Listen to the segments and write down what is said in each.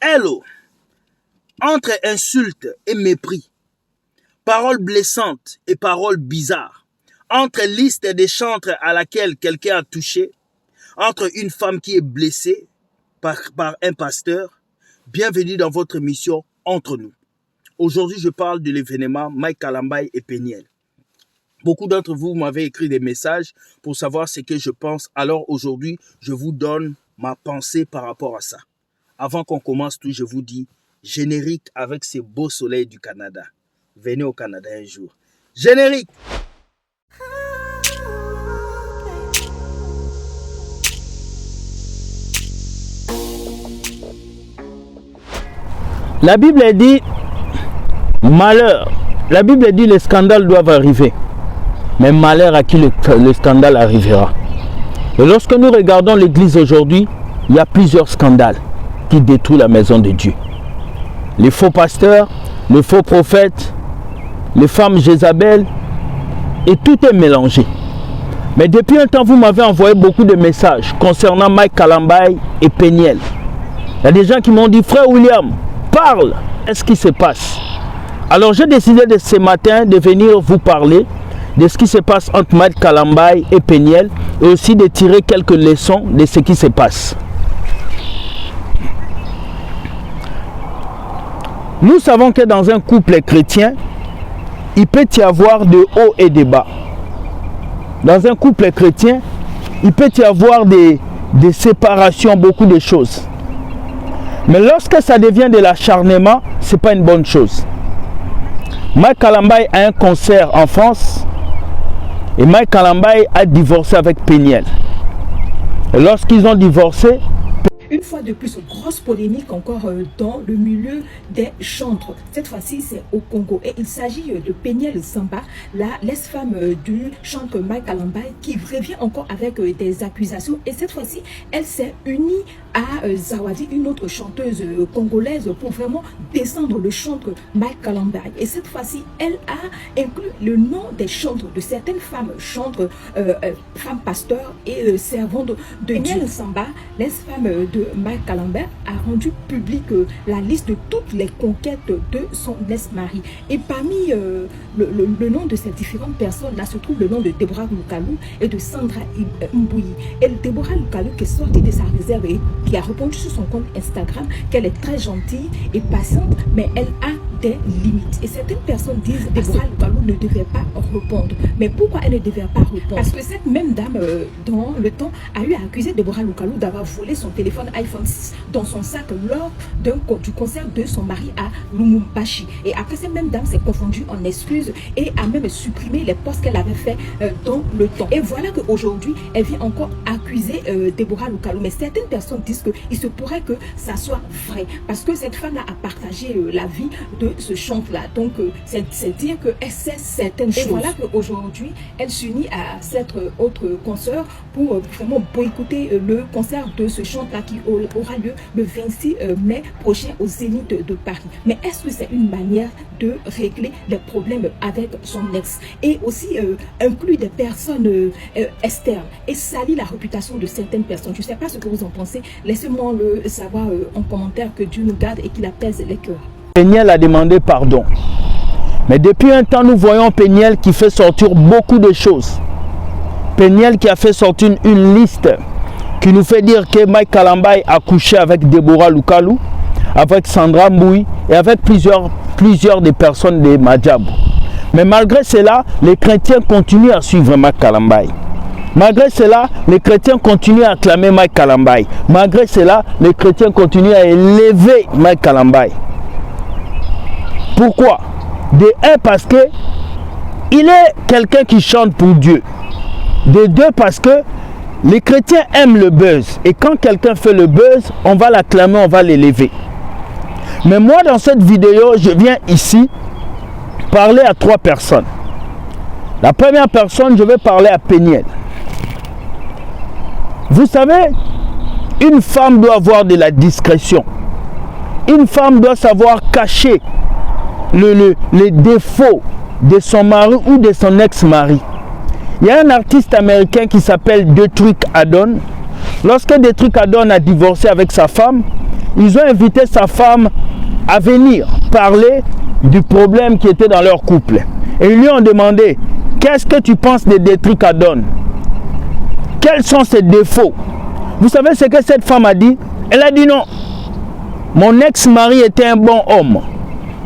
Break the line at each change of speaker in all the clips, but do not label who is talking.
Hello, entre insultes et mépris, paroles blessantes et paroles bizarres, entre liste des chantres à laquelle quelqu'un a touché, entre une femme qui est blessée par un pasteur, bienvenue dans votre émission Entre nous. Aujourd'hui, je parle de l'événement Mike Kalambaye et Peniel. Beaucoup d'entre vous m'avez écrit des messages pour savoir ce que je pense. Alors aujourd'hui, je vous donne ma pensée par rapport à ça. Avant qu'on commence tout, je vous dis générique avec ces beaux soleils du Canada. Venez au Canada un jour. Générique! La Bible dit malheur. La Bible dit les scandales doivent arriver. Mais malheur à qui le scandale arrivera. Et lorsque nous regardons l'église aujourd'hui, il y a plusieurs scandales qui détruisent la maison de Dieu. Les faux pasteurs, les faux prophètes, les femmes Jézabel, et tout est mélangé. Mais depuis un temps, vous m'avez envoyé beaucoup de messages concernant Mike Kalambaye et Peniel. Il y a des gens qui m'ont dit, frère William, parle, qu'est-ce qui se passe? Alors j'ai décidé de ce matin de venir vous parler de ce qui se passe entre Mike Kalambaye et Peniel et aussi de tirer quelques leçons de ce qui se passe. Nous savons que dans un couple chrétien, il peut y avoir de hauts et de bas. Dans un couple chrétien, il peut y avoir des séparations, beaucoup de choses. Mais lorsque ça devient de l'acharnement, ce n'est pas une bonne chose. Mike Kalambaye a un concert en France et Mike Kalambaye a divorcé avec Peniel. Et lorsqu'ils ont divorcé,
une fois de plus, grosse polémique encore dans le milieu des chantres. Cette fois-ci, c'est au Congo. Et il s'agit de Peniel Samba, l'ex-femme du chantre Mike Kalambaye, qui revient encore avec des accusations. Et cette fois-ci, elle s'est unie à Zawadi, une autre chanteuse congolaise, pour vraiment descendre le chantre Mike Kalambaye. Et cette fois-ci, elle a inclus le nom des chantres, de certaines femmes chantres, femmes pasteurs et servantes de Peniel Samba, l'ex-femme de Mike Kalambaye, a rendu public la liste de toutes les conquêtes de son ex-mari. Et parmi le nom de ces différentes personnes, là se trouve le nom de Deborah Lukalou et de Sandra Mbouyi. Et Deborah Lukalou qui est sortie de sa réserve et qui a répondu sur son compte Instagram qu'elle est très gentille et patiente, mais elle a des limites. Et certaines personnes disent que Deborah Lukalou ne devait pas répondre. Mais pourquoi elle ne devait pas répondre? Parce que cette même dame, dans le temps, a eu à accuser Deborah Lukalou d'avoir volé son téléphone iPhone 6 dans son sac lors du concert de son mari à Lumumbashi. Et après, cette même dame s'est confondue en excuses et a même supprimé les posts qu'elle avait fait dans le temps. Et voilà qu'aujourd'hui, elle vient encore accuser Deborah Lukalou. Mais certaines personnes disent qu'il se pourrait que ça soit vrai. Parce que cette femme-là a partagé la vie de ce chantre-là. Donc, c'est dire qu'elle sait certaines choses. Et voilà qu'aujourd'hui, elle s'unit à cette autre consoeur pour vraiment boycotter le concert de ce chantre-là qui aura lieu le 26 mai prochain au Zénith de Paris. Mais est-ce que c'est une manière de régler les problèmes avec son ex? Et aussi inclure des personnes externes et salir la réputation de certaines personnes. Je ne sais pas ce que vous en pensez. Laissez-moi le savoir en commentaire. Que Dieu nous garde et qu'il apaise les cœurs.
Peniel a demandé pardon. Mais depuis un temps, nous voyons Peniel qui fait sortir beaucoup de choses. Peniel qui a fait sortir une liste qui nous fait dire que Mike Kalambaye a couché avec Deborah Lukalou, avec Sandra Mbouyi et avec plusieurs des personnes de Madjabou. Mais malgré cela, les chrétiens continuent à suivre Mike Kalambaye. Malgré cela, les chrétiens continuent à acclamer Mike Kalambaye. Malgré cela, les chrétiens continuent à élever Mike Kalambaye. Pourquoi? De un, parce que il est quelqu'un qui chante pour Dieu. De deux, parce que les chrétiens aiment le buzz. Et quand quelqu'un fait le buzz, on va l'acclamer, on va l'élever. Mais moi, dans cette vidéo, je viens ici parler à trois personnes. La première personne, je vais parler à Peniel. Vous savez, une femme doit avoir de la discrétion. Une femme doit savoir cacher les défauts de son mari ou de son ex-mari. Il y a un artiste américain qui s'appelle Detrick Haddon. Lorsque Detrick Haddon a divorcé avec sa femme, ils ont invité sa femme à venir parler du problème qui était dans leur couple. Et ils lui ont demandé, qu'est-ce que tu penses des détruits qu'elle donne? Quels sont ses défauts? Vous savez ce que cette femme a dit? Elle a dit non. Mon ex-mari était un bon homme.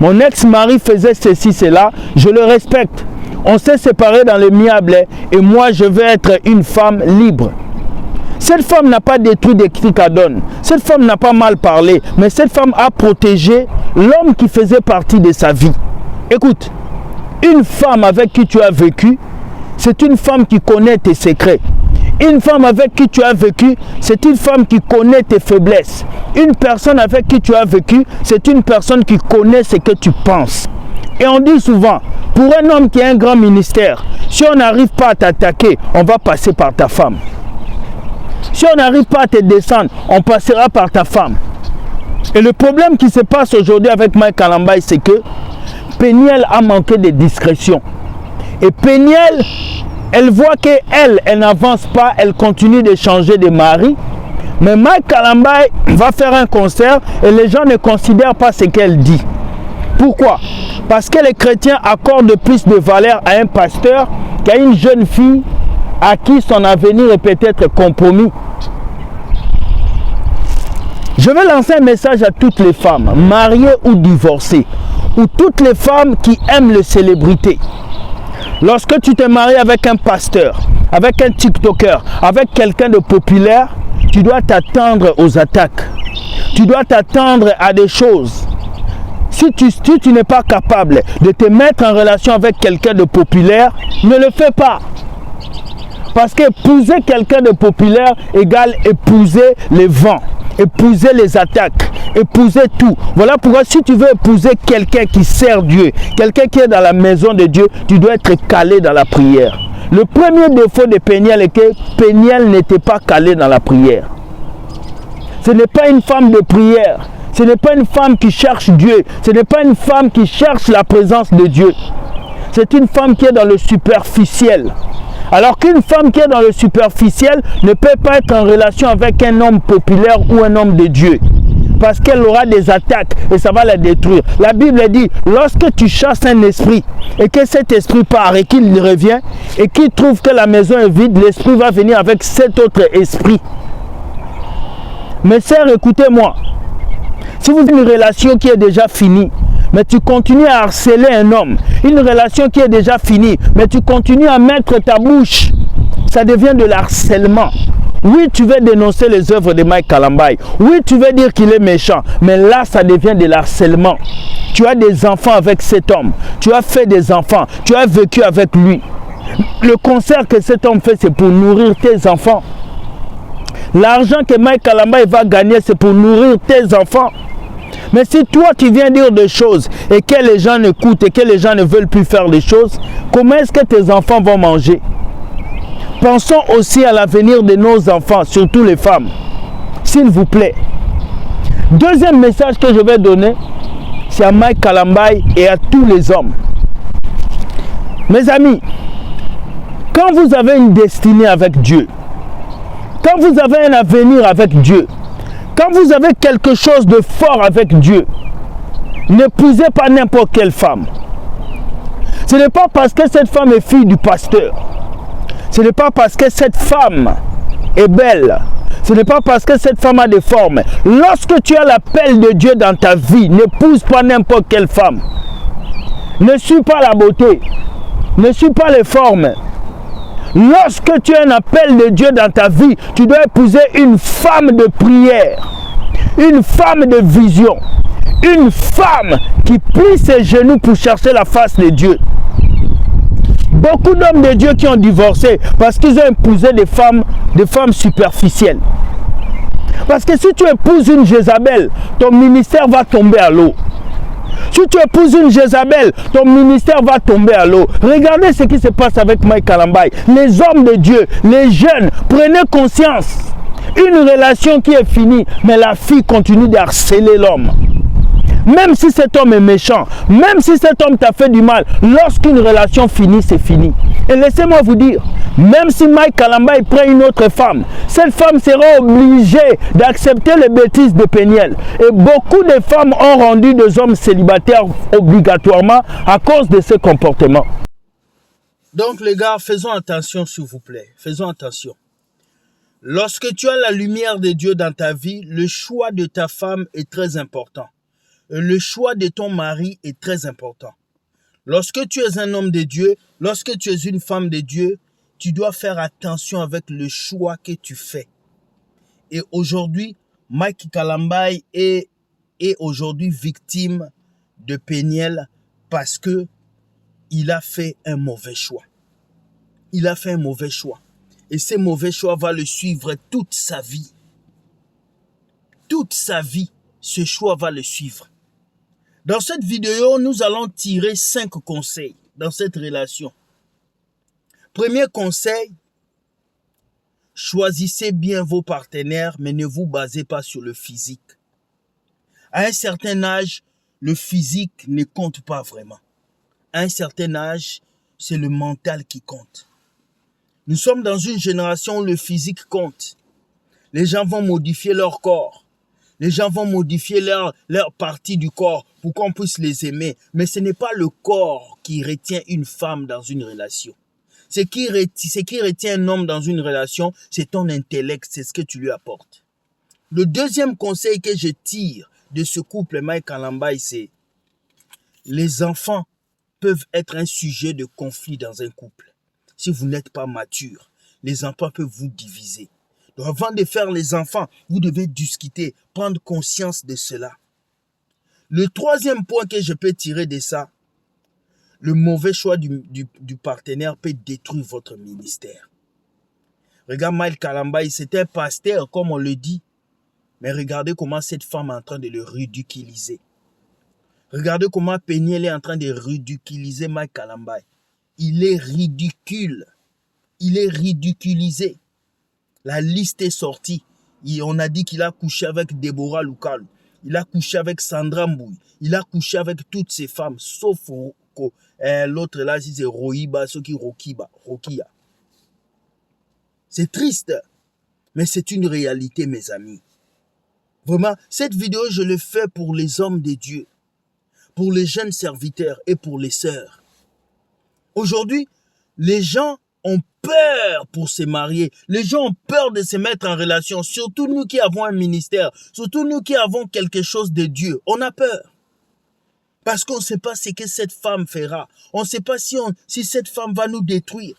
Mon ex-mari faisait ceci, cela. Je le respecte. On s'est séparés dans le miable et moi je veux être une femme libre. Cette femme n'a pas détruit des trucs à donner. Cette femme n'a pas mal parlé. Mais cette femme a protégé l'homme qui faisait partie de sa vie. Écoute, une femme avec qui tu as vécu, c'est une femme qui connaît tes secrets. Une femme avec qui tu as vécu, c'est une femme qui connaît tes faiblesses. Une personne avec qui tu as vécu, c'est une personne qui connaît ce que tu penses. Et on dit souvent, pour un homme qui a un grand ministère, si on n'arrive pas à t'attaquer, on va passer par ta femme. Si on n'arrive pas à te descendre, on passera par ta femme. Et le problème qui se passe aujourd'hui avec Mike Kalambaye, c'est que Péniel a manqué de discrétion. Et Péniel, elle voit qu'elle n'avance pas, elle continue de changer de mari. Mais Mike Kalambaye va faire un concert et les gens ne considèrent pas ce qu'elle dit. Pourquoi? Parce que les chrétiens accordent plus de valeur à un pasteur qu'à une jeune fille à qui son avenir est peut-être compromis. Je vais lancer un message à toutes les femmes, mariées ou divorcées, ou toutes les femmes qui aiment les célébrités. Lorsque tu te maries avec un pasteur, avec un TikToker, avec quelqu'un de populaire, tu dois t'attendre aux attaques. Tu dois t'attendre à des choses. Si tu n'es pas capable de te mettre en relation avec quelqu'un de populaire, ne le fais pas. Parce qu'épouser quelqu'un de populaire égale épouser les vents, épouser les attaques, épouser tout. Voilà pourquoi si tu veux épouser quelqu'un qui sert Dieu, quelqu'un qui est dans la maison de Dieu, tu dois être calé dans la prière. Le premier défaut de Péniel est que Péniel n'était pas calé dans la prière. Ce n'est pas une femme de prière. Ce n'est pas une femme qui cherche Dieu. Ce n'est pas une femme qui cherche la présence de Dieu. C'est une femme qui est dans le superficiel. Alors qu'une femme qui est dans le superficiel ne peut pas être en relation avec un homme populaire ou un homme de Dieu. Parce qu'elle aura des attaques et ça va la détruire. La Bible dit, lorsque tu chasses un esprit et que cet esprit part et qu'il revient et qu'il trouve que la maison est vide, l'esprit va venir avec cet autre esprit. Mes sœurs, écoutez-moi. Si vous avez une relation qui est déjà finie, mais tu continues à harceler un homme, une relation qui est déjà finie, mais tu continues à mettre ta bouche, ça devient de l'harcèlement. Oui, tu veux dénoncer les œuvres de Mike Kalambaye. Oui, tu veux dire qu'il est méchant, mais là, ça devient de l'harcèlement. Tu as des enfants avec cet homme, tu as fait des enfants, tu as vécu avec lui. Le concert que cet homme fait, c'est pour nourrir tes enfants. L'argent que Mike Kalambaye va gagner, c'est pour nourrir tes enfants. Mais si toi, tu viens dire des choses et que les gens n'écoutent et que les gens ne veulent plus faire les choses, comment est-ce que tes enfants vont manger? Pensons aussi à l'avenir de nos enfants, surtout les femmes. S'il vous plaît. Deuxième message que je vais donner, c'est à Mike Kalambaye et à tous les hommes. Mes amis, quand vous avez une destinée avec Dieu, quand vous avez un avenir avec Dieu, quand vous avez quelque chose de fort avec Dieu, n'épousez pas n'importe quelle femme. Ce n'est pas parce que cette femme est fille du pasteur. Ce n'est pas parce que cette femme est belle. Ce n'est pas parce que cette femme a des formes. Lorsque tu as l'appel de Dieu dans ta vie, n'épouse pas n'importe quelle femme. Ne suis pas la beauté. Ne suis pas les formes. Lorsque tu as un appel de Dieu dans ta vie, tu dois épouser une femme de prière, une femme de vision, une femme qui plie ses genoux pour chercher la face de Dieu. Beaucoup d'hommes de Dieu qui ont divorcé parce qu'ils ont épousé des femmes superficielles. Parce que si tu épouses une Jézabel, ton ministère va tomber à l'eau. Si tu épouses une Jézabel, ton ministère va tomber à l'eau. Regardez ce qui se passe avec Mike Kalambaye. Les hommes de Dieu, les jeunes, prenez conscience. Une relation qui est finie, mais la fille continue de harceler l'homme. Même si cet homme est méchant, même si cet homme t'a fait du mal, lorsqu'une relation finit, c'est fini. Et laissez-moi vous dire, Même si Mike Kalambay prend une autre femme, cette femme sera obligée d'accepter les bêtises de Péniel. Et beaucoup de femmes ont rendu des hommes célibataires obligatoirement à cause de ce comportement. Donc les gars, faisons attention s'il vous plaît. Faisons attention. Lorsque tu as la lumière de Dieu dans ta vie, le choix de ta femme est très important. Le choix de ton mari est très important. Lorsque tu es un homme de Dieu, lorsque tu es une femme de Dieu, tu dois faire attention avec le choix que tu fais. Et aujourd'hui, Mike Kalambay est aujourd'hui victime de Péniel parce que il a fait un mauvais choix. Il a fait un mauvais choix. Et ce mauvais choix va le suivre toute sa vie. Toute sa vie, ce choix va le suivre. Dans cette vidéo, nous allons tirer 5 conseils dans cette relation. Premier conseil, choisissez bien vos partenaires, mais ne vous basez pas sur le physique. À un certain âge, le physique ne compte pas vraiment. À un certain âge, c'est le mental qui compte. Nous sommes dans une génération où le physique compte. Les gens vont modifier leur corps. Les gens vont modifier leur partie du corps pour qu'on puisse les aimer. Mais ce n'est pas le corps qui retient une femme dans une relation. Ce qui retient un homme dans une relation, c'est ton intellect, c'est ce que tu lui apportes. Le deuxième conseil que je tire de ce couple Mike Kalambay, c'est les enfants peuvent être un sujet de conflit dans un couple. Si vous n'êtes pas mature, les enfants peuvent vous diviser. Donc avant de faire les enfants, vous devez discuter, prendre conscience de cela. Le troisième point que je peux tirer de ça, le mauvais choix du partenaire peut détruire votre ministère. Regarde Mike Kalambay, c'est un pasteur, comme on le dit. Mais regardez comment cette femme est en train de le ridiculiser. Regardez comment Péniel est en train de ridiculiser Mike Kalambay. Il est ridicule. Il est ridiculisé. La liste est sortie. On a dit qu'il a couché avec Deborah Lukalu. Il a couché avec Sandra Mbouy. Il a couché avec toutes ces femmes, sauf l'autre là, c'est Rohiba, ce qui Rokia. C'est triste, mais c'est une réalité, mes amis. Vraiment, cette vidéo, je le fais pour les hommes de Dieu, pour les jeunes serviteurs et pour les sœurs. Aujourd'hui, les gens ont peur pour se marier. Les gens ont peur de se mettre en relation. Surtout nous qui avons un ministère. Surtout nous qui avons quelque chose de Dieu. On a peur. Parce qu'on ne sait pas ce que cette femme fera. On ne sait pas si cette femme va nous détruire.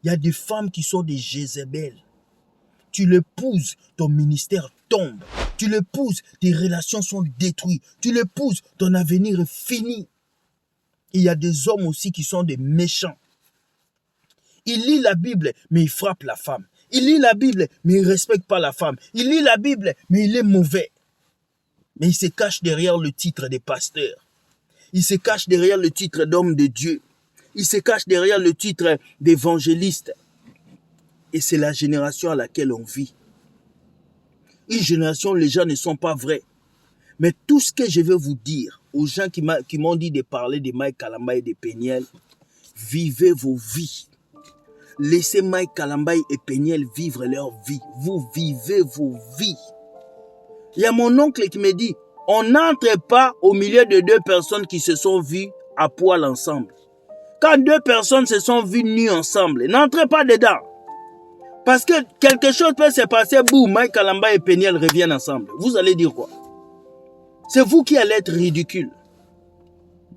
Il y a des femmes qui sont des Jézabel. Tu l'épouses, ton ministère tombe. Tu l'épouses, tes relations sont détruites. Tu l'épouses, ton avenir est fini. Il y a des hommes aussi qui sont des méchants. Il lit la Bible, mais il frappe la femme. Il lit la Bible, mais il ne respecte pas la femme. Il lit la Bible, mais il est mauvais. Mais il se cache derrière le titre de pasteur. Il se cache derrière le titre d'homme de Dieu. Il se cache derrière le titre d'évangéliste. Et c'est la génération à laquelle on vit. Une génération où les gens ne sont pas vrais. Mais tout ce que je veux vous dire aux gens qui m'ont dit de parler de Mike Kalambay et de Péniel, vivez vos vies. Laissez Mike Kalambay et Péniel vivre leur vie. Vous vivez vos vies. Il y a mon oncle qui me dit, on n'entre pas au milieu de 2 personnes qui se sont vues à poil ensemble. Quand 2 personnes se sont vues nues ensemble, n'entrez pas dedans. Parce que quelque chose peut se passer, boum, Mike Kalambay et Péniel reviennent ensemble. Vous allez dire quoi? C'est vous qui allez être ridicule.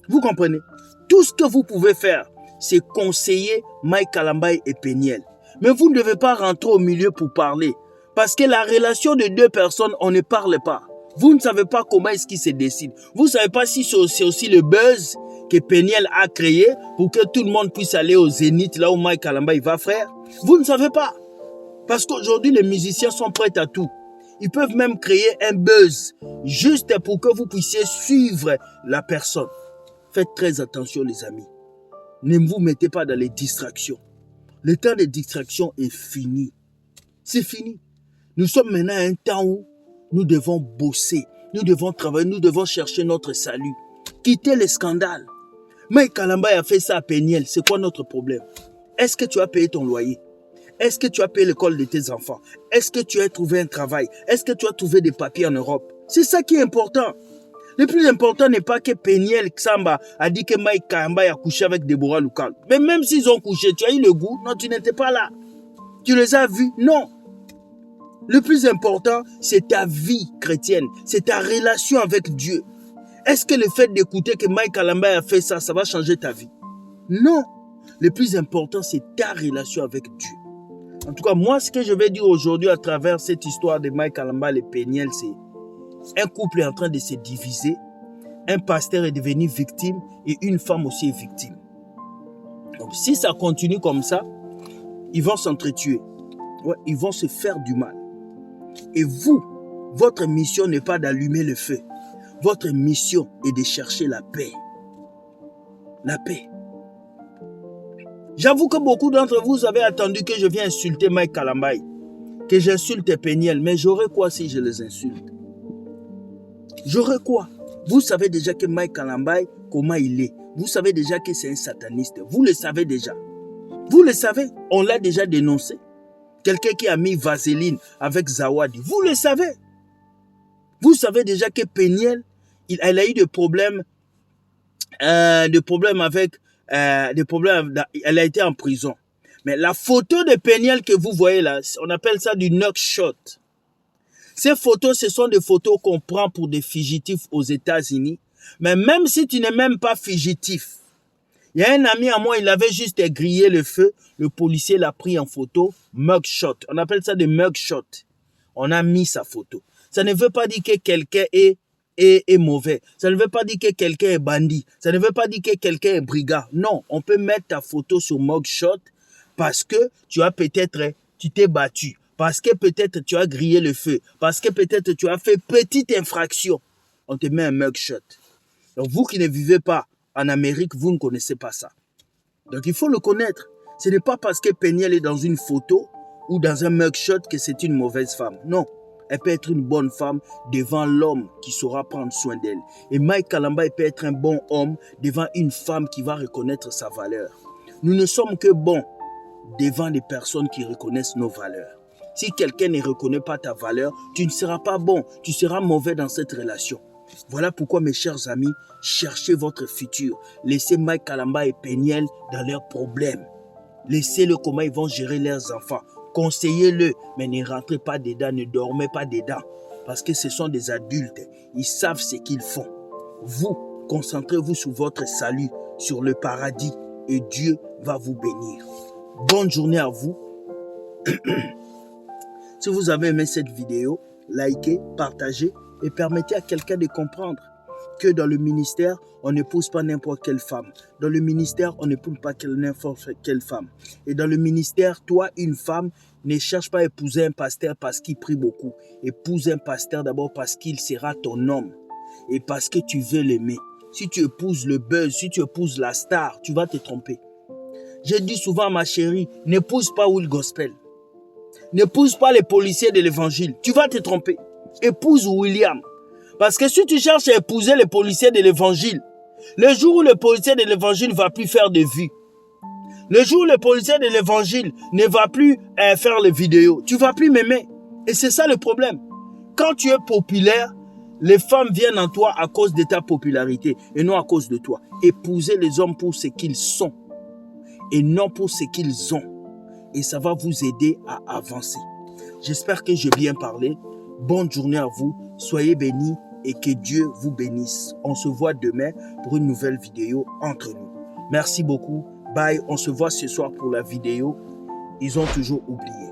Vous comprenez? Tout ce que vous pouvez faire, c'est conseiller Mike Kalambay et Péniel. Mais vous ne devez pas rentrer au milieu pour parler. Parce que la relation de 2 personnes, on ne parle pas. Vous ne savez pas comment est-ce qu'il se décide. Vous ne savez pas si c'est aussi le buzz que Péniel a créé pour que tout le monde puisse aller au Zénith, là où Mike Kalambay va, frère. Vous ne savez pas. Parce qu'aujourd'hui, les musiciens sont prêts à tout. Ils peuvent même créer un buzz juste pour que vous puissiez suivre la personne. Faites très attention, les amis. Ne vous mettez pas dans les distractions. Le temps de distraction est fini. C'est fini. Nous sommes maintenant à un temps où nous devons bosser. Nous devons travailler. Nous devons chercher notre salut. Quitter les scandales. Mike Kalambay a fait ça à Péniel. C'est quoi notre problème?
Est-ce que tu as payé ton loyer? Est-ce que tu as payé l'école de tes enfants? Est-ce que tu as trouvé un travail? Est-ce que tu as trouvé des papiers en Europe? C'est ça qui est important. Le plus important n'est pas que Peniel Xamba a dit que Mike Kalamba a couché avec Deborah Lukal. Mais même s'ils ont couché, tu as eu le goût? Non, tu n'étais pas là. Tu les as vus? Non. Le plus important, c'est ta vie chrétienne. C'est ta relation avec Dieu. Est-ce que le fait d'écouter que Mike Kalamba a fait ça, ça va changer ta vie? Non. Le plus important, c'est ta relation avec Dieu. En tout cas, moi, ce que je vais dire aujourd'hui à travers cette histoire de Mike Kalamba et Peniel, c'est un couple est en train de se diviser, un pasteur est devenu victime et une femme aussi est victime. Donc, si ça continue comme ça, ils vont s'entretuer. Ouais, ils vont se faire du mal. Et vous, votre mission n'est pas d'allumer le feu. Votre mission est de chercher la paix. La paix. J'avoue que beaucoup d'entre vous avez attendu que je vienne insulter Mike Kalamba, que j'insulte Peniel, mais j'aurais quoi si je les insulte? J'aurais quoi? Vous savez déjà que Mike Kalamba, comment il est. Vous savez déjà que c'est un sataniste. Vous le savez déjà. Vous le savez. On l'a déjà dénoncé. Quelqu'un qui a mis vaseline avec Zawadi. Vous le savez. Vous savez déjà que Peniel, elle a eu des problèmes avec... elle a été en prison. Mais la photo de Peniel que vous voyez là, on appelle ça du mugshot. Ces photos, ce sont des photos qu'on prend pour des fugitifs aux États-Unis. Mais même si tu n'es même pas fugitif, il y a un ami à moi, il avait juste grillé le feu. Le policier l'a pris en photo, mugshot. On appelle ça des mugshots. On a mis sa photo. Ça ne veut pas dire que quelqu'un est mauvais. Ça ne veut pas dire que quelqu'un est bandit. Ça ne veut pas dire que quelqu'un est brigand. Non, on peut mettre ta photo sur mugshot parce que tu as peut-être, tu t'es battu. Parce que peut-être tu as grillé le feu. Parce que peut-être tu as fait petite infraction. On te met un mugshot. Donc vous qui ne vivez pas en Amérique, vous ne connaissez pas ça. Donc il faut le connaître. Ce n'est pas parce que Peniel est dans une photo ou dans un mugshot que c'est une mauvaise femme. Non. Elle peut être une bonne femme devant l'homme qui saura prendre soin d'elle. Et Mike Kalamba peut être un bon homme devant une femme qui va reconnaître sa valeur. Nous ne sommes que bons devant les personnes qui reconnaissent nos valeurs. Si quelqu'un ne reconnaît pas ta valeur, tu ne seras pas bon, tu seras mauvais dans cette relation. Voilà pourquoi, mes chers amis, cherchez votre futur. Laissez Mike Kalamba et Peniel dans leurs problèmes. Laissez-le comment ils vont gérer leurs enfants. Conseillez-le, mais ne rentrez pas dedans, ne dormez pas dedans. Parce que ce sont des adultes, ils savent ce qu'ils font. Vous, concentrez-vous sur votre salut, sur le paradis, et Dieu va vous bénir. Bonne journée à vous. Si vous avez aimé cette vidéo, likez, partagez et permettez à quelqu'un de comprendre que dans le ministère, on n'épouse pas n'importe quelle femme. Dans le ministère, on n'épouse pas n'importe quelle femme. Et dans le ministère, toi, une femme, ne cherche pas à épouser un pasteur parce qu'il prie beaucoup. Épouse un pasteur d'abord parce qu'il sera ton homme et parce que tu veux l'aimer. Si tu épouses le buzz, si tu épouses la star, tu vas te tromper. Je dis souvent à ma chérie, n'épouse pas Will Gospel. N'épouse pas les policiers de l'évangile. Tu vas te tromper. Épouse William. Parce que si tu cherches à épouser les policiers de l'évangile, le jour où le policier de l'évangile ne va plus faire de vues, le jour où le policier de l'évangile ne va plus faire les vidéos, tu ne vas plus m'aimer. Et c'est ça le problème. Quand tu es populaire, les femmes viennent en toi à cause de ta popularité et non à cause de toi. Épousez les hommes pour ce qu'ils sont et non pour ce qu'ils ont. Et ça va vous aider à avancer. J'espère que j'ai bien parlé. Bonne journée à vous. Soyez bénis et que Dieu vous bénisse. On se voit demain pour une nouvelle vidéo entre nous. Merci beaucoup. Bye. On se voit ce soir pour la vidéo. Ils ont toujours oublié.